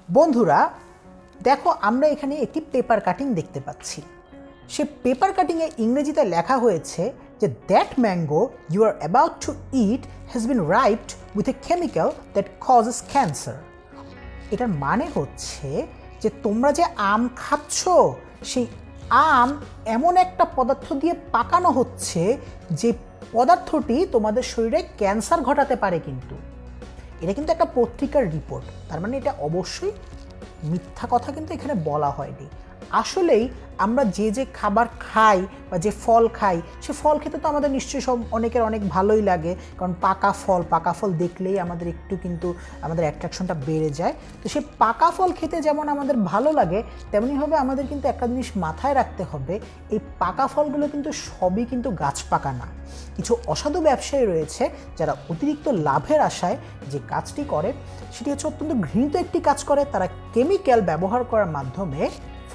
বন্ধুরা দেখো, আমরা এখানে একটি পেপার কাটিং দেখতে পাচ্ছি। সে পেপার কাটিংয়ে ইংরেজিতে লেখা হয়েছে যে that mango you are about to eat has been riped with a chemical that causes cancer. এটার মানে হচ্ছে যে তোমরা যে আম খাচ্ছ, সেই আম এমন একটা পদার্থ দিয়ে পাকানো হচ্ছে যে পদার্থটি তোমাদের শরীরে ক্যান্সার ঘটাতে পারে। কিন্তু এটা কিন্তু একটা পত্রিকার রিপোর্ট, তার মানে এটা অবশ্যই মিথ্যা কথা কিন্তু এখানে বলা হয়নি। আসলেই আমরা যে যে খাবার খাই বা যে ফল খাই, সে ফল খেতে তো আমাদের নিশ্চয়ই অনেকের অনেক ভালোই লাগে, কারণ পাকা ফল দেখলেই আমাদের একটু কিন্তু আমাদের অ্যাট্রাকশনটা বেড়ে যায়। তো সে পাকা ফল খেতে যেমন আমাদের ভালো লাগে, তেমনিভাবে আমাদের কিন্তু একটা জিনিস মাথায় রাখতে হবে, এই পাকা ফলগুলো কিন্তু সবই কিন্তু গাছ পাকা না। কিছু অসাধু ব্যবসায়ী রয়েছে যারা অতিরিক্ত লাভের আশায় যে কাজটি করে, সেটি হচ্ছে অত্যন্ত ঘৃণিত একটি কাজ করে। তারা কেমিক্যাল ব্যবহার করার মাধ্যমে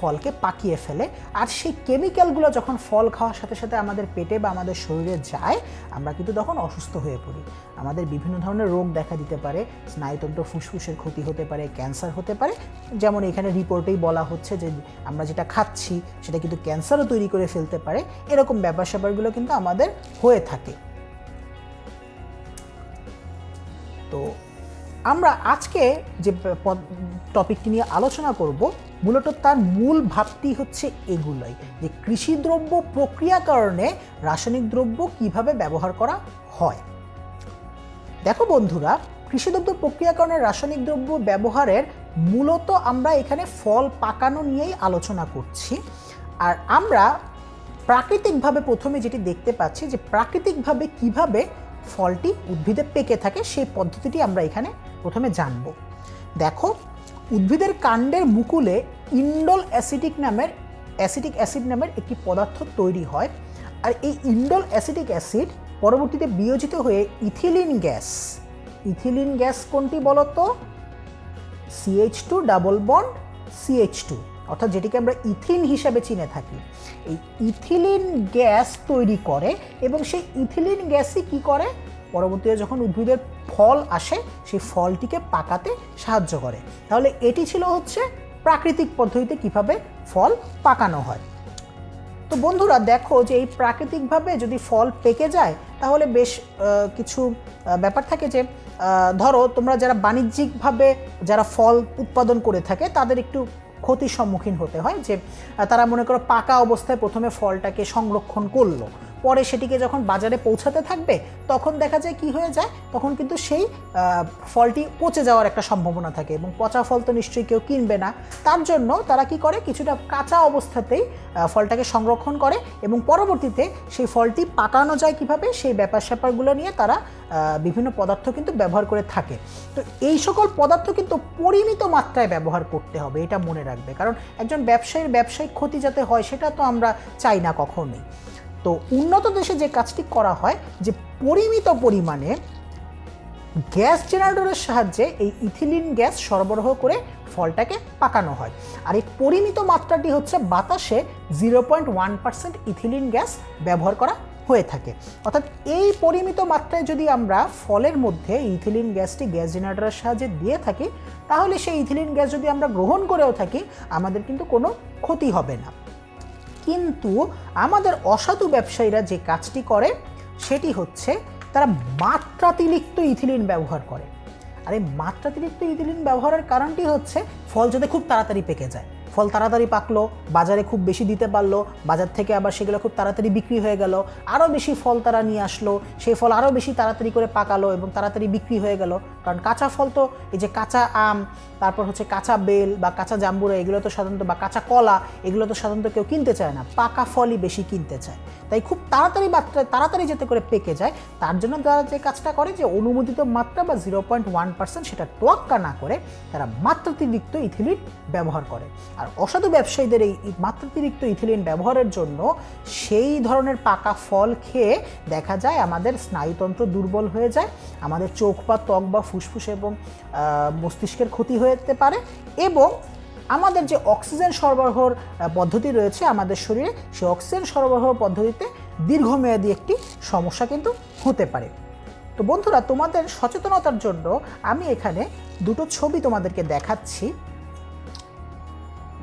ফলকে পাকিয়ে ফেলে, আর সেই কেমিক্যালগুলো যখন ফল খাওয়ার সাথে সাথে আমাদের পেটে বা আমাদের শরীরে যায়, আমরা কিন্তু তখন অসুস্থ হয়ে পড়ি। আমাদের বিভিন্ন ধরনের রোগ দেখা দিতে পারে, স্নায়ুতন্ত্র, ফুসফুসের ক্ষতি হতে পারে, ক্যান্সার হতে পারে। যেমন এখানে রিপোর্টেই বলা হচ্ছে যে আমরা যেটা খাচ্ছি সেটা কিন্তু ক্যান্সারও তৈরি করে ফেলতে পারে। এরকম ব্যাপার স্যাপারগুলো কিন্তু আমাদের হয়ে থাকে। তো আমরা আজকে যে টপিকটি নিয়ে আলোচনা করব, মূলত তার মূল ভাবটি হচ্ছে এগুলোই, যে কৃষিদ্রব্য প্রক্রিয়াকরণে রাসায়নিক দ্রব্য কিভাবে ব্যবহার করা হয়। দেখো বন্ধুরা, কৃষিদ্রব্য প্রক্রিয়াকরণে রাসায়নিক দ্রব্য ব্যবহারের মূলত আমরা এখানে ফল পাকানো নিয়েই আলোচনা করছি। আর আমরা প্রাকৃতিকভাবে প্রথমে যেটি দেখতে পাচ্ছি, যে প্রাকৃতিকভাবে কিভাবে ফলটি উদ্ভিদে পেকে থাকে, সেই পদ্ধতিটি আমরা এখানে প্রথমে জানব। দেখো, উদ্ভিদের কাণ্ডের মুকুলে ইন্ডোল অ্যাসিটিক অ্যাসিড নামের একটি পদার্থ তৈরি হয়। আর এই ইন্ডোল অ্যাসিটিক অ্যাসিড পরবর্তীতে বিয়োজিত হয়ে ইথিলিন গ্যাস কোনটি বলতো? CH2 ডাবল বন্ড CH2, অর্থাৎ যেটিকে আমরা ইথিন হিসাবে চিনে থাকি। এই ইথিলিন গ্যাস তৈরি করে, এবং সেই ইথিলিন গ্যাসই কি করে, পরবর্তীতে যখন উদ্ভিদের ফল আসে সেই ফলটিকে পাকাতে সাহায্য করে। তাহলে এটি ছিল হচ্ছে প্রাকৃতিক পদ্ধতিতে কিভাবে ফল পাকানো হয়। তো বন্ধুরা দেখো, যে এই প্রাকৃতিকভাবে যদি ফল পেকে যায়, তাহলে বেশ কিছু ব্যাপার থাকে। যে ধরো, তোমরা যারা বাণিজ্যিকভাবে যারা ফল উৎপাদন করে থাকে, তাদের একটু ক্ষতির সম্মুখীন হতে হয়। যে তারা মনে করো পাকা অবস্থায় প্রথমে ফলটাকে সংরক্ষণ করলো, পরে সেটিকে যখন বাজারে পৌঁছাতে থাকবে, তখন দেখা যায় কি হয়ে যায়, তখন কিন্তু সেই ফলটি পচে যাওয়ার একটা সম্ভাবনা থাকে, এবং পচা ফল তো নিশ্চয়ই কেউ কিনবে না। তার জন্য তারা কি করে, কিছুটা কাঁচা অবস্থাতেই ফলটাকে সংরক্ষণ করে, এবং পরবর্তীতে সেই ফলটি পাকানো যায় কিভাবে, সেই ব্যাপার স্যাপারগুলো নিয়ে তারা বিভিন্ন পদার্থ কিন্তু ব্যবহার করে থাকে। তো এই সকল পদার্থ কিন্তু পরিমিত মাত্রায় ব্যবহার করতে হবে, এটা মনে রাখবে, কারণ একজন ব্যবসায়ীর ব্যবসায়িক ক্ষতি যাতে হয় সেটা তো আমরা চাই না কখনোই। তো উন্নত দেশে যে কাজটি করা হয়, যে পরিমিত পরিমাণে গ্যাস জেনারেটরের সাহায্যে এই ইথিলিন গ্যাস সরবরাহ করে ফলটাকে পাকানো হয়। আর এই পরিমিত মাত্রাটি হচ্ছে বাতাসে 0.1% ইথিলিন গ্যাস ব্যবহার করা হয়ে থাকে। অর্থাৎ এই পরিমিত মাত্রায় যদি আমরা ফলের মধ্যে ইথিলিন গ্যাসটি গ্যাস জেনারেটরের সাহায্যে দিয়ে থাকি, তাহলে সেই ইথিলিন গ্যাস যদি আমরা গ্রহণ করেও থাকি, আমাদের কিন্তু কোনো ক্ষতি হবে না। কিন্তু আমাদের অসাধু ব্যবসায়ীরা যে কাজটি করে, সেটি হচ্ছে তারা মাত্রাতিরিক্ত ইথিলিন ব্যবহার করে। আর এই মাত্রাতিরিক্ত ইথিলিন ব্যবহারের কারণটি হচ্ছে ফল যাতে খুব তাড়াতাড়ি পেকে যায়। ফল তাড়াতাড়ি পাকলো, বাজারে খুব বেশি দিতে পারলো, বাজার থেকে আবার সেগুলো খুব তাড়াতাড়ি বিক্রি হয়ে গেল, আরও বেশি ফল তারা নিয়ে আসলো, সেই ফল আরও বেশি তাড়াতাড়ি করে পাকালো এবং তাড়াতাড়ি বিক্রি হয়ে গেল। কারণ কাঁচা ফল তো, এই যে কাঁচা আম, তারপর হচ্ছে কাঁচা বেল বা কাঁচা জাম্বুরা, এগুলো তো সাধারণত, বা কাঁচা কলা, এগুলো তো সাধারণত কেউ কিনতে চায় না, পাকা ফলই বেশি কিনতে চায়। তাই খুব তাড়াতাড়ি যাতে করে পেকে যায়, তার জন্য তারা যে কাজটা করে, যে অনুমোদিত মাত্রা বা 0.1% সেটা তোয়াক্কা না করে তারা মাত্রাতিরিক্ত ইথিলিন ব্যবহার করে। আর অসাধু ব্যবসায়ীদের এই মাত্রাতিরিক্ত ইথিলিন ব্যবহারের জন্য সেই ধরনের পাকা ফল খেয়ে দেখা যায় আমাদের স্নায়ুতন্ত্র দুর্বল হয়ে যায়, আমাদের চোখ বা ত্বক বা ফুসফুস এবং মস্তিষ্কের ক্ষতি হতে পারে, এবং আমাদের যে অক্সিজেন সরবরাহর পদ্ধতি রয়েছে আমাদের শরীরে, সেই অক্সিজেন সরবরাহ পদ্ধতিতে দীর্ঘমেয়াদী একটি সমস্যা কিন্তু হতে পারে। তো বন্ধুরা, তোমাদের সচেতনতার জন্য আমি এখানে দুটো ছবি তোমাদেরকে দেখাচ্ছি।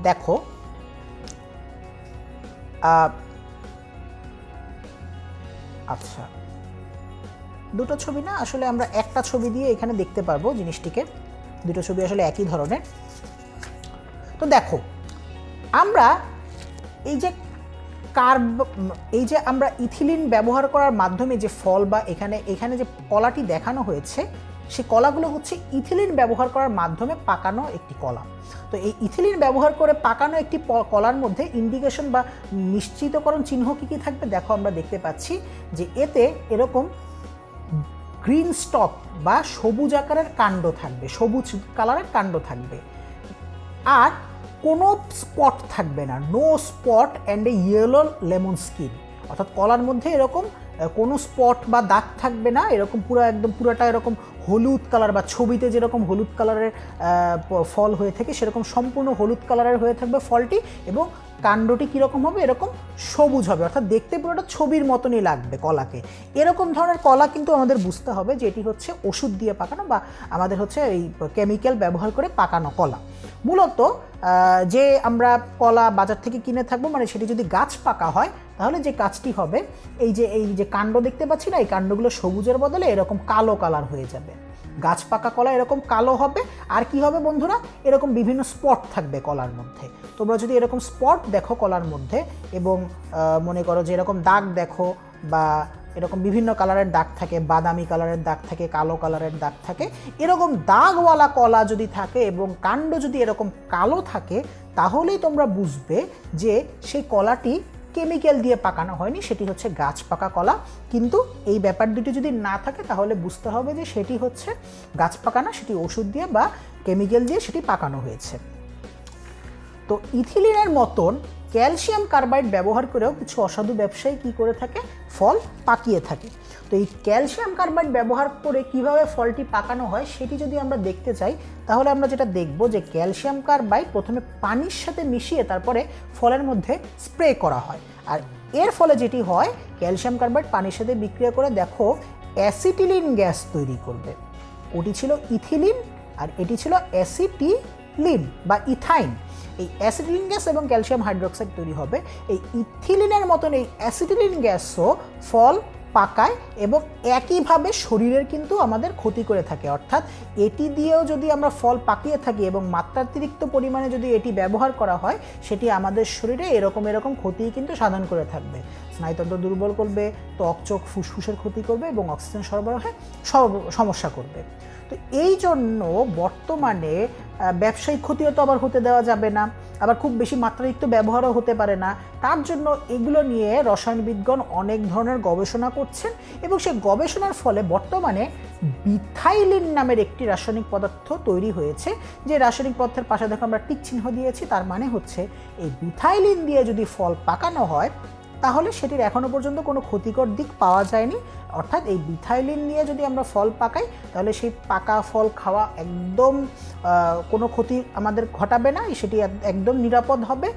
দেখো আচ্ছা, দুটো ছবি না, আসলে আমরা একটা ছবি দিয়ে এখানে দেখতে পারবো জিনিসটিকে। দুটো ছবি আসলে একই ধরনের। তো দেখো, আমরা এই যে আমরা ইথিলিন ব্যবহার করার মাধ্যমে যে ফল বা এখানে যে কলাটি দেখানো হয়েছে, সেই কলাগুলো হচ্ছে ইথিলিন ব্যবহার করার মাধ্যমে পাকানো একটি কলা। তো এই ইথিলিন ব্যবহার করে পাকানো একটি কলার মধ্যে ইন্ডিকেশন বা নিশ্চিতকরণ চিহ্ন কী কী থাকবে দেখো, আমরা দেখতে পাচ্ছি যে এতে এরকম গ্রিন স্টক বা সবুজ আকারের কাণ্ড থাকবে, সবুজ কালারের কাণ্ড থাকবে, আর কোনো স্পট থাকবে না, no spot and a yellow lemon skin. অর্থাৎ কলার মধ্যে এরকম কোনো স্পট বা দাগ থাকবে না, এরকম পুরাটা এরকম হলুদ কালার, বা ছবিতে যেরকম হলুদ কালারের ফল হয়ে থাকে সেরকম সম্পূর্ণ হলুদ কালারের হয়ে থাকবে ফলটি, এবং কাণ্ডটি কীরকম হবে, এরকম সবুজ হবে, অর্থাৎ দেখতে পুরোটা ছবির মতনই লাগবে কলাকে। এরকম ধরনের কলা কিন্তু আমাদের বুঝতে হবে যে এটি হচ্ছে ওষুধ দিয়ে পাকানো বা আমাদের হচ্ছে এই কেমিক্যাল ব্যবহার করে পাকানো কলা। মূলত যে আমরা কলা বাজার থেকে কিনে থাকবো, মানে সেটি যদি গাছ পাকা হয় তাহলে যে কাজটি হবে, এই যে কাণ্ড দেখতে পাচ্ছি না, এই কাণ্ডগুলো সবুজের বদলে এরকম কালো কালার হয়ে যাবে। গাছ পাকা কলা এরকম কালো হবে। আর কি হবে বন্ধুরা, এরকম বিভিন্ন স্পট থাকবে কলার মধ্যে। তোমরা যদি এরকম স্পট দেখো কলার মধ্যে, এবং মনে করো যে এরকম দাগ দেখো, বা এরকম বিভিন্ন কালারের দাগ থাকে, বাদামি কালারের দাগ থাকে, কালো কালারের দাগ থাকে, এরকম দাগওয়ালা কলা যদি থাকে এবং কাণ্ড যদি এরকম কালো থাকে, তাহলেই তোমরা বুঝবে যে সেই কলাটি কেমিক্যাল দিয়ে পাকানো হয়নি, সেটি হচ্ছে গাছ পাকা কলা। কিন্তু এই ব্যাপার দুটি যদি না থাকে তাহলে বুঝতে হবে যে সেটি হচ্ছে গাছ পাকা না, সেটি ওষুধ দিয়ে বা কেমিক্যাল দিয়ে সেটি পাকানো হয়েছে। তো ইথিলিনের মতন ক্যালসিয়াম কার্বাইড ব্যবহার করেও কিছু অসাধু ব্যবসায়ী কী করে থাকে, ফল পাকিয়ে থাকে। তো এই ক্যালসিয়াম কার্বাইড ব্যবহার করে কিভাবে ফলটি পাকানো হয় সেটি যদি আমরা দেখতে চাই, তাহলে আমরা যেটা দেখব যে ক্যালসিয়াম কার্বাইড প্রথমে পানির সাথে মিশিয়ে তারপরে ফলের মধ্যে স্প্রে করা হয়। আর এর ফলে যেটি হয়, ক্যালসিয়াম কার্বাইড পানির সাথে বিক্রিয়া করে দেখো অ্যাসিটিলিন গ্যাস তৈরি করবে। ওটি ছিল ইথিলিন আর এটি ছিল অ্যাসিটিলিন বা ইথাইন। এই অ্যাসিটিলিন গ্যাস এবং ক্যালসিয়াম হাইড্রোক্সাইড তৈরি হবে। এই ইথিলিনের মতন এই অ্যাসিটিলিন গ্যাসও ফল পাকায় এবং একইভাবে শরীরের কিন্তু আমাদের ক্ষতি করে থাকে। অর্থাৎ এটি দিয়েও যদি আমরা ফল পাকিয়ে থাকি এবং মাত্রাতিরিক্ত পরিমাণে যদি এটি ব্যবহার করা হয়, সেটি আমাদের শরীরে এরকম ক্ষতিই কিন্তু সাধন করে থাকবে। স্নায়ুতন্ত্র দুর্বল করবে, ত্বক চোখ ফুসফুসের ক্ষতি করবে এবং অক্সিজেন সরবরাহে সমস্যা করবে। তো এই জন্য বর্তমানে ব্যবসায়িক ক্ষতিও তো আবার হতে দেওয়া যাবে না, আবার খুব বেশি মাত্রাতিরিক্ত ব্যবহারও হতে পারে না। তার জন্য এগুলো নিয়ে রসায়নবিদগণ অনেক ধরনের গবেষণা করছেন, এবং সেই গবেষণার ফলে বর্তমানে বিথাইলিন নামের একটি রাসায়নিক পদার্থ তৈরি হয়েছে। যে রাসায়নিক পদার্থের পাশে দেখো আমরা টিক চিহ্ন দিয়েছি, তার মানে হচ্ছে এই বিথাইলিন দিয়ে যদি ফল পাকানো হয় তাহলে সেটির এখনও পর্যন্ত কোনো ক্ষতিকর দিক পাওয়া যায়নি। অর্থাৎ এই বিথাইলিন দিয়ে যদি আমরা ফল পাকাই তাহলে সেই পাকা ফল খাওয়া একদম কোনো ক্ষতি আমাদের ঘটাবে না, সেটি একদম নিরাপদ হবে।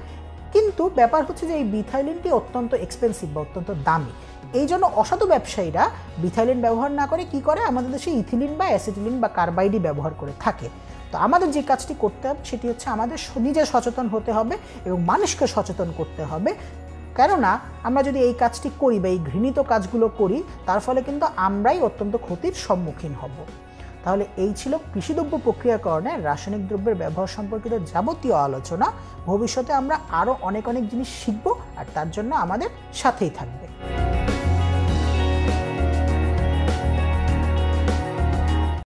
কিন্তু ব্যাপার হচ্ছে যে এই বিথাইলিনটি অত্যন্ত এক্সপেন্সিভ বা অত্যন্ত দামি। এই জন্য অসাধু ব্যবসায়ীরা বিথাইলিন ব্যবহার না করে কি করে, আমাদের দেশে ইথিলিন বা অ্যাসিটিলিন বা কার্বাইডই ব্যবহার করে থাকে। তো আমাদের যে কাজটি করতে হবে সেটি হচ্ছে আমাদের নিজে সচেতন হতে হবে এবং মানুষকে সচেতন করতে হবে। কেননা আমরা যদি এই কাজটি করি বা এই ঘৃণিত কাজগুলো করি, তার ফলে কিন্তু আমরাই অত্যন্ত ক্ষতির সম্মুখীন হব। তাহলে এই ছিল কৃষিদ্রব্য প্রক্রিয়াকরণে রাসায়নিক দ্রব্যের ব্যবহার সম্পর্কিত যাবতীয় আলোচনা। ভবিষ্যতে আমরা আরও অনেক জিনিস শিখব, আর তার জন্য আমাদের সাথেই থাকবে।